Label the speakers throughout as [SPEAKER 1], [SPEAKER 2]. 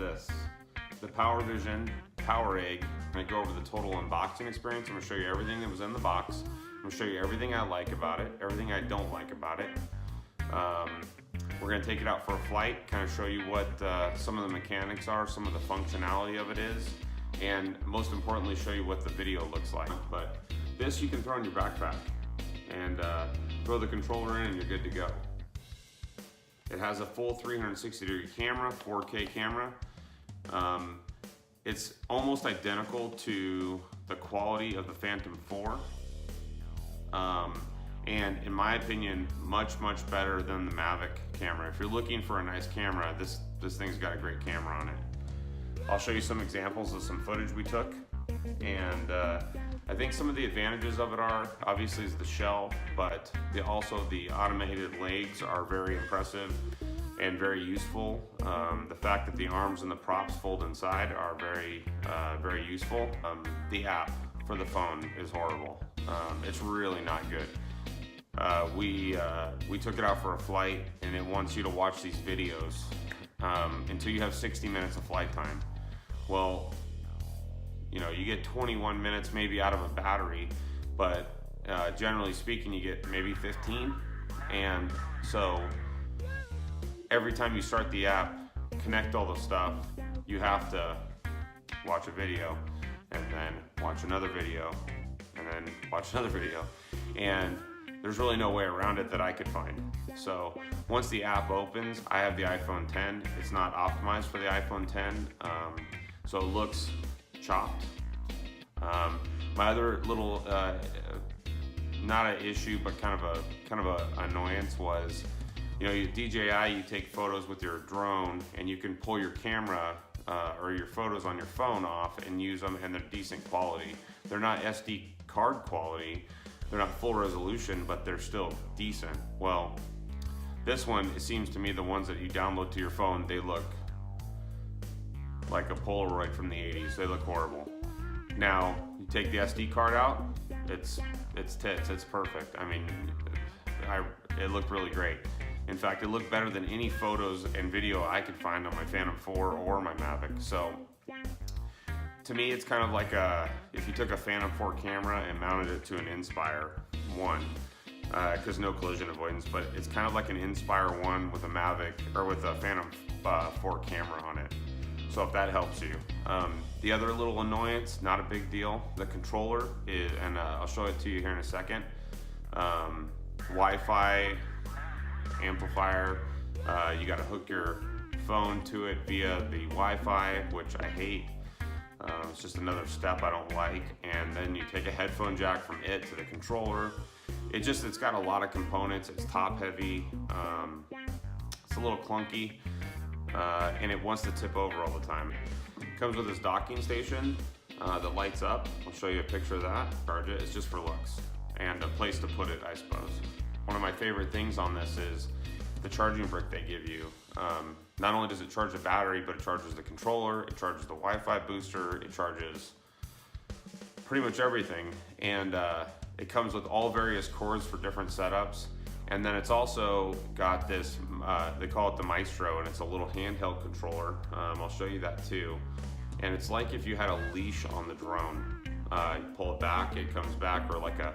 [SPEAKER 1] this. The PowerEgg. I'm going to go over the total unboxing experience. I'm going to show you everything that was in the box. I'm going to show you everything I like about it, everything I don't like about it. We're going to take it out for a flight, kind of show you what some of the mechanics are, some of the functionality of it is, and most importantly, show you what the video looks like. But this you can throw in your backpack and throw the controller in and you're good to go. It has a full 360-degree camera, 4K camera. It's almost identical to the quality of the Phantom 4. And in my opinion, much better than the Mavic camera. If you're looking for a nice camera, this thing's got a great camera on it. I'll show you some examples of some footage we took. And I think some of the advantages of it are, obviously, is the shell, but also the automated legs are very impressive and very useful. The fact that the arms and the props fold inside are very useful. The app for the phone is horrible. It's really not good. We took it out for a flight, and it wants you to watch these videos until you have 60 minutes of flight time. Well, you know, you get 21 minutes maybe out of a battery, but generally speaking, you get maybe 15. And so every time you start the app, connect all the stuff, you have to watch a video, and then watch another video, and then watch another video. And there's really no way around it that I could find. So once the app opens, I have the iPhone 10. It's not optimized for the iPhone 10, so it looks chopped. My other little, not an issue, but kind of a annoyance was, you know, DJI, you take photos with your drone, and you can pull your camera or your photos on your phone off and use them, and they're decent quality. They're not SD card quality. They're not full resolution, but they're still decent. Well, this one, it seems to me, the ones that you download to your phone, they look like a Polaroid from the 80s. They look horrible. Now, you take the SD card out, it's tits, it's perfect. I mean, it looked really great. In fact, it looked better than any photos and video I could find on my Phantom 4 or my Mavic. So, to me, it's kind of like if you took a Phantom 4 camera and mounted it to an Inspire 1, because no collision avoidance, but it's kind of like an Inspire 1 with a Mavic, or with a Phantom 4 camera on it. So if that helps you. The other little annoyance, not a big deal, the controller is, and I'll show it to you here in a second, Wi-Fi amplifier, you gotta hook your phone to it via the Wi-Fi, which I hate. It's just another step I don't like. And then you take a headphone jack from it to the controller. It's got a lot of components. It's top heavy. It's a little clunky, and it wants to tip over all the time. It comes with this docking station that lights up. I'll show you a picture of that. Charge it. It's just for looks and a place to put it, I suppose. One of my favorite things on this is the charging brick they give you. Not only does it charge the battery, but it charges the controller, it charges the Wi-Fi booster, it charges pretty much everything. And it comes with all various cords for different setups. And then it's also got this, they call it the Maestro, and it's a little handheld controller. I'll show you that too. And it's like if you had a leash on the drone. You pull it back, it comes back, or like a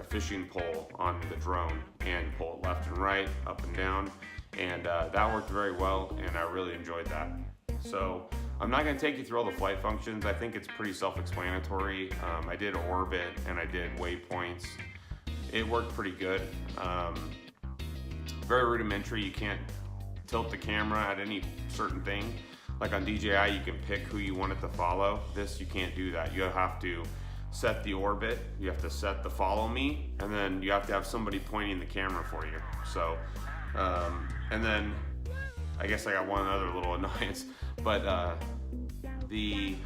[SPEAKER 1] fishing pole on the drone, and pull it left and right, up and down, and that worked very well, and I really enjoyed that. So I'm not going to take you through all the flight functions. I think it's pretty self-explanatory. I did orbit and I did waypoints. It worked pretty good. Very rudimentary. You can't tilt the camera at any certain thing. Like on DJI, you can pick who you want it to follow. This, you can't do that. You have to set the orbit, you have to set the follow me, and then you have to have somebody pointing the camera for you. So, and then I guess I got one other little annoyance, but the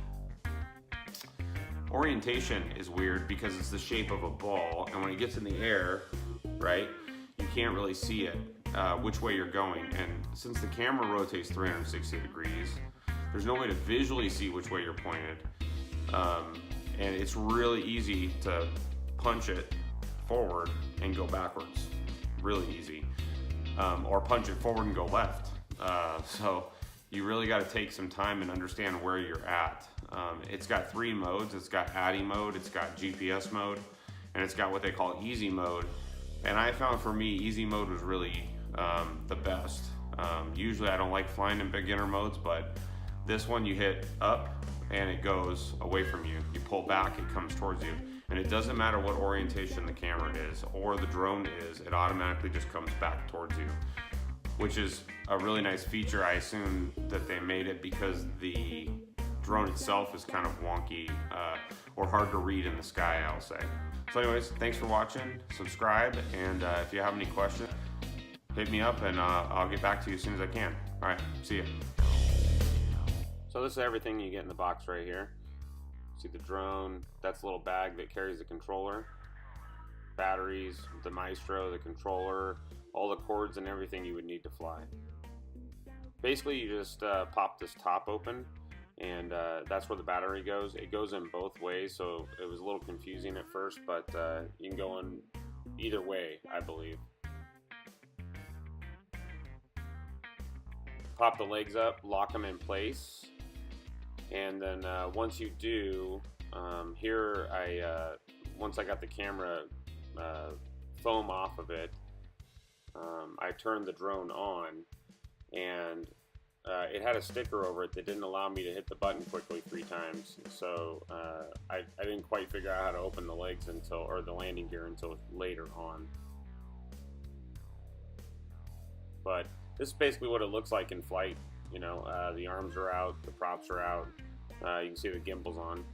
[SPEAKER 1] orientation is weird because it's the shape of a ball, and when it gets in the air, right, you can't really see it, which way you're going. And since the camera rotates 360 degrees, there's no way to visually see which way you're pointed. And it's really easy to punch it forward and go backwards, really easy. Or punch it forward and go left. So you really got to take some time and understand where you're at. It's got 3 modes. It's got ADDI mode, it's got GPS mode, and it's got what they call easy mode. And I found for me, easy mode was really the best. Usually I don't like flying in beginner modes, but this one you hit up and it goes away from you. You pull back, it comes towards you. And it doesn't matter what orientation the camera is or the drone is, it automatically just comes back towards you, which is a really nice feature. I assume that they made it because the drone itself is kind of wonky or hard to read in the sky, I'll say. So anyways, thanks for watching, subscribe, and if you have any questions, hit me up and I'll get back to you as soon as I can. All right, see ya. So this is everything you get in the box right here. See the drone, that's the little bag that carries the controller, batteries, the Maestro, the controller, all the cords and everything you would need to fly. Basically you just pop this top open and that's where the battery goes. It goes in both ways, so it was a little confusing at first, but you can go in either way, I believe. Pop the legs up, lock them in place, and then once you do, here once I got the camera foam off of it, I turned the drone on, and it had a sticker over it that didn't allow me to hit the button quickly 3 times. So I didn't quite figure out how to open the legs or the landing gear until later on. But this is basically what it looks like in flight. You know, the arms are out, the props are out. You can see the gimbal's on.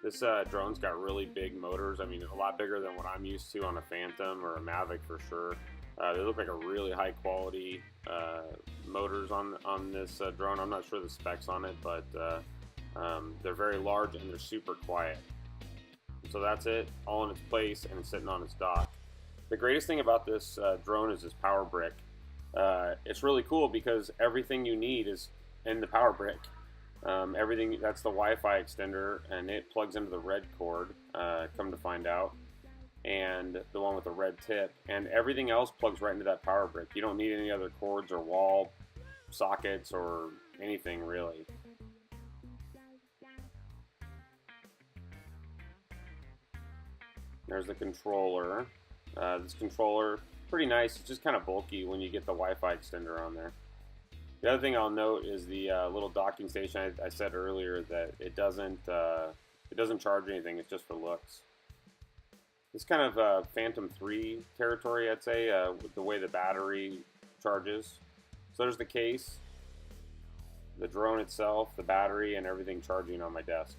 [SPEAKER 1] This drone's got really big motors. I mean, a lot bigger than what I'm used to on a Phantom or a Mavic for sure. They look like a really high quality motors on this drone. I'm not sure the specs on it, but they're very large and they're super quiet. So that's it, all in its place, and it's sitting on its dock. The greatest thing about this drone is this power brick. It's really cool because everything you need is in the power brick. Everything, that's the Wi-Fi extender, and it plugs into the red cord, come to find out, and the one with the red tip, and everything else plugs right into that power brick. You don't need any other cords or wall sockets or anything really. There's the controller. This controller, pretty nice. It's just kind of bulky when you get the Wi-Fi extender on there. The other thing I'll note is the little docking station. I said earlier that it doesn't charge anything. It's just for looks. It's kind of Phantom 3 territory, I'd say, with the way the battery charges. So there's the case, the drone itself, the battery, and everything charging on my desk.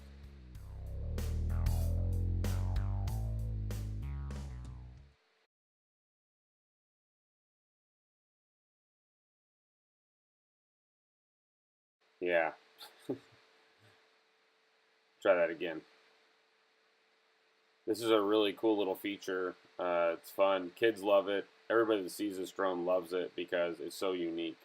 [SPEAKER 1] Yeah. Try that again. This is a really cool little feature. It's fun. Kids love it. Everybody that sees this drone loves it because it's so unique.